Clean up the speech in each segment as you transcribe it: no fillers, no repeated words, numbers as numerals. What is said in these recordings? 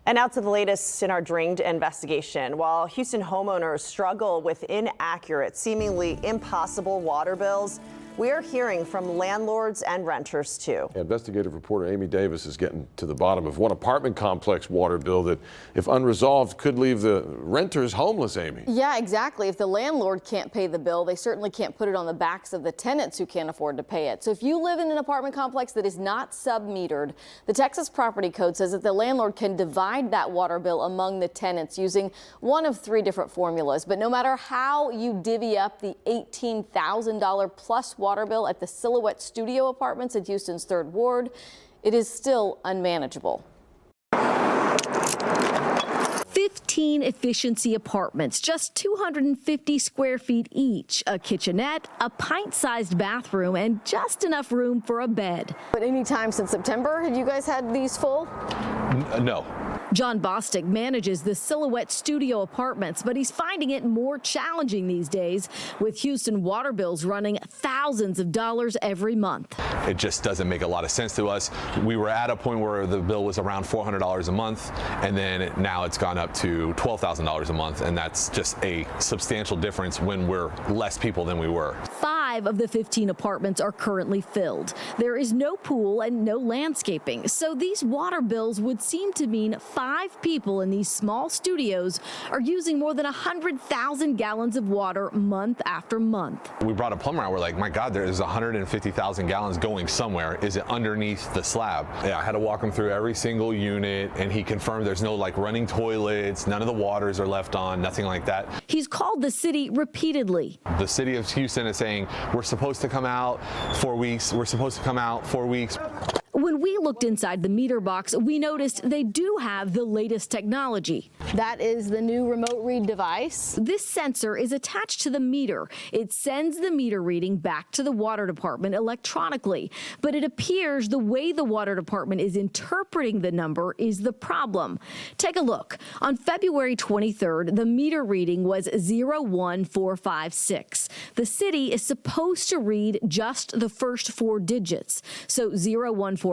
And now to the latest in our Dringed investigation. While Houston homeowners struggle with inaccurate, seemingly impossible water bills, we are hearing from landlords and renters too. Investigative reporter Amy Davis is getting to the bottom of one apartment complex water bill that, if unresolved, could leave the renters homeless, Amy. Yeah, exactly. If the landlord can't pay the bill, they certainly can't put it on the backs of the tenants who can't afford to pay it. So if you live in an apartment complex that is not sub-metered, the Texas Property Code says that the landlord can divide that water bill among the tenants using one of three different formulas. But no matter how you divvy up the $18,000 plus water bill at the Silhouette Studio Apartments in Houston's 3rd Ward, it is still unmanageable. 15 efficiency apartments, just 250 square feet each, a kitchenette, a pint-sized bathroom, and just enough room for a bed. But any time since September, have you guys had these full? No. John Bostic manages the Silhouette Studio Apartments, but he's finding it more challenging these days, with Houston water bills running thousands of dollars every month. It just doesn't make a lot of sense to us. We were at a point where the bill was around $400 a month, and then now it's gone up to $12,000 a month, and that's just a substantial difference when we're less people than we were. 5 of the 15 apartments are currently filled. There is no pool and no landscaping, so these water bills would seem to mean 5 people in these small studios are using more than 100,000 gallons of water month after month. We brought a plumber out. We're like, my God, there is 150,000 gallons going somewhere. Is it underneath the slab? Yeah, I had to walk him through every single unit, and he confirmed there's no like running toilets, none of the waters are left on, nothing like that. He's called the city repeatedly. The city of Houston is saying, we're supposed to come out 4 weeks. We're supposed to come out 4 weeks. When we looked inside the meter box, we noticed they do have the latest technology. That is the new remote read device. This sensor is attached to the meter. It sends the meter reading back to the water department electronically. But it appears the way the water department is interpreting the number is the problem. Take a look. On February 23rd, the meter reading was 01456. The city is supposed to read just the first 4 digits. So 01456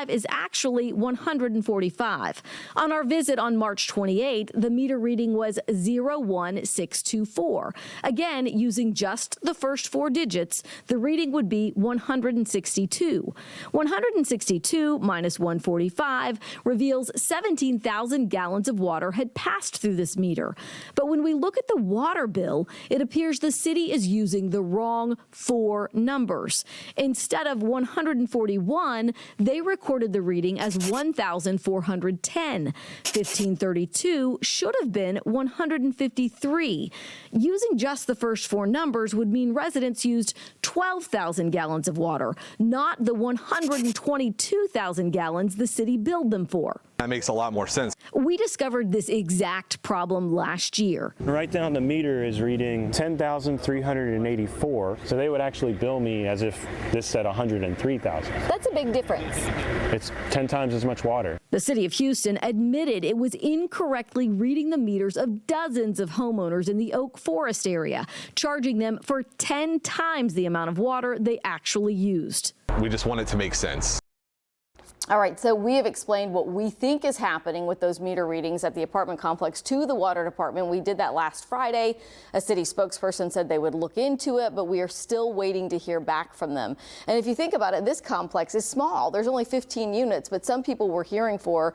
is actually 145. On our visit on March 28th, the meter reading was 01624. Again, using just the first 4 digits, the reading would be 162. 162 minus 145 reveals 17,000 gallons of water had passed through this meter. But when we look at the water bill, it appears the city is using the wrong 4 numbers. Instead of 141, they recorded the reading as 1,410. 1532 should have been 153. Using just the first 4 numbers would mean residents used 12,000 gallons of water, not the 122,000 gallons the city billed them for. That makes a lot more sense. We discovered this exact problem last year. Right now the meter is reading 10,384, so they would actually bill me as if this said 103,000. That's a big difference. It's 10 times as much water. The city of Houston admitted it was incorrectly reading the meters of dozens of homeowners in the Oak Forest area, charging them for 10 times the amount of water they actually used. We just want it to make sense. All right, so we have explained what we think is happening with those meter readings at the apartment complex to the water department. We did that last Friday. A city spokesperson said they would look into it, but we are still waiting to hear back from them. And if you think about it, this complex is small. There's only 15 units, but some people we're hearing from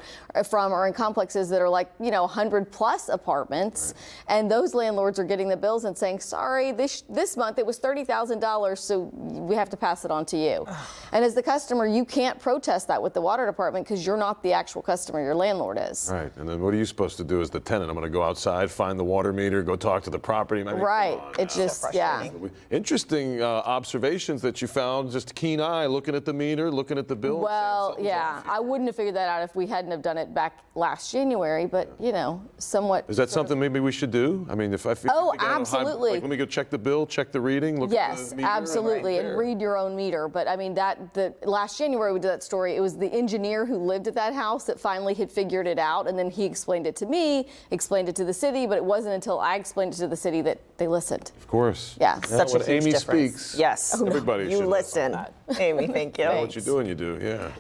are in complexes that are like, 100 plus apartments. Right. And those landlords are getting the bills and saying, sorry, this month it was $30,000, so we have to pass it on to you. And as the customer, you can't protest that with the water department because you're not the actual customer, your landlord is. Right, and then what are you supposed to do as the tenant? I'm going to go outside, find the water meter, go talk to the property manager. Right, it's just, yeah. Interesting observations that you found, just keen eye, looking at the meter, looking at the bill. Well, yeah, I wouldn't have figured that out if we hadn't have done it back last January, but, somewhat. Is that something maybe we should do? I mean, if I feel absolutely. Let me go check the bill, check the reading, look at the meter. Yes, absolutely, and read your own meter. But I mean, last January we did that story. It was the engineer who lived at that house that finally had figured it out, and then he explained it to me, explained it to the city, but it wasn't until I explained it to the city that they listened. Of course. Yeah. Such a huge Amy difference. Speaks. Yes. Everybody You should listen. Amy, thank you. What you do, you do, yeah.